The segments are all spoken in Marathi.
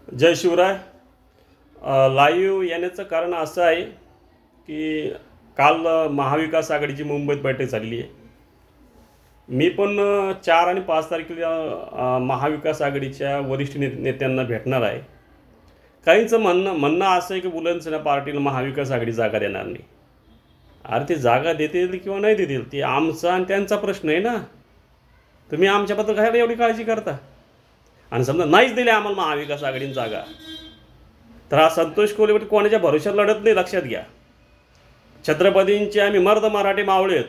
जय शिवराय। लाईव्ह येण्याचं कारण असं आहे की काल महाविकास आघाडीची मुंबईत बैठक झालेली आहे। मी पण 4 आणि 5 तारखेला महाविकास आघाडीच्या वरिष्ठ नेत्यांना भेटणार आहे। काहींचं म्हणणं असं आहे की बुलंदसेना पार्टीला महाविकास आघाडी जागा देणार नाही। अरे ते जागा देतील किंवा नाही देतील ते आमचा आणि त्यांचा प्रश्न आहे ना। तुम्ही आमच्याबद्दल काय एवढी काळजी करता? आणि समजा नाहीच दिले आम्हाला महाविकास आघाडीने जागा तर हा संतोष कोल्हे कोणाच्या भरोश्यावर लढत नाही, लक्षात घ्या। छत्रपतींचे आम्ही मर्द मराठी मावळे आहेत।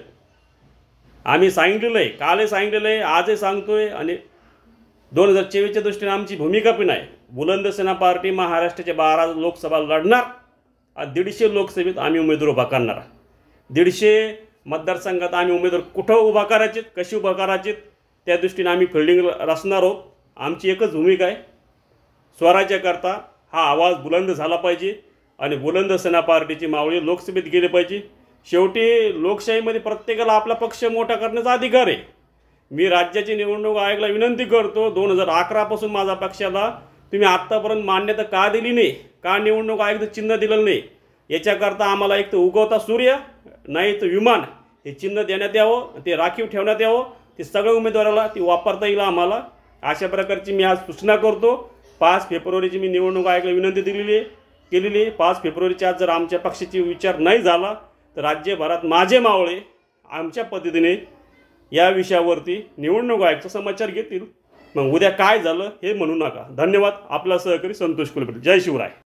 आम्ही सांगितलेलं आहे, कालही सांगितलेलं आहे, आजही सांगतोय आणि 2024च्या दृष्टीने आमची भूमिका पण आहे। बुलंदसेना पार्टी महाराष्ट्राच्या 12 लोकसभा लढणार आणि 150 लोकसभेत आम्ही उमेदवार उभा करणार। 150 मतदारसंघात आम्ही उमेदवार कुठं उभा करायचे, कशी उभा करायचे त्या दृष्टीने आम्ही फिल्डिंग रचणार आहोत। आमची एकच भूमिका आहे, स्वराज्याकरता हा आवाज बुलंद झाला पाहिजे आणि बुलंदसेना पार्टीची मावळी लोकसभेत गेली पाहिजे। शेवटी लोकशाहीमध्ये प्रत्येकाला आपला पक्ष मोठा करण्याचा अधिकार आहे। मी राज्याचे निवडणूक आयोगाला विनंती करतो, 2011 पासून माझा पक्षाला तुम्ही आत्तापर्यंत मान्यता का दिली नाही, का निवडणूक आयोगाचं चिन्ह दिलं नाही, याच्याकरता आम्हाला एक तर उगवता सूर्य नाही तर विमान हे चिन्ह देण्यात यावं, ते राखीव ठेवण्यात यावं, ते सगळ्या उमेदवाराला ती वापरता येईल आम्हाला। अशा प्रकारची मी आज सूचना करतो। 5 फेब्रुवारीची मी निवडणूक आयोगाला विनंती केलेली आहे। 5 फेब्रुवारीच्या आज जर आमच्या पक्षाची विचार नाही झाला तर राज्यभरात माझे मावळे आमच्या पद्धतीने या विषयावरती निवडणूक आयोगाचा समाचार घेतील। मग उद्या काय झालं हे म्हणू नका। धन्यवाद। आपला सहकारी संतोष कोल्हे। जय शिवराय।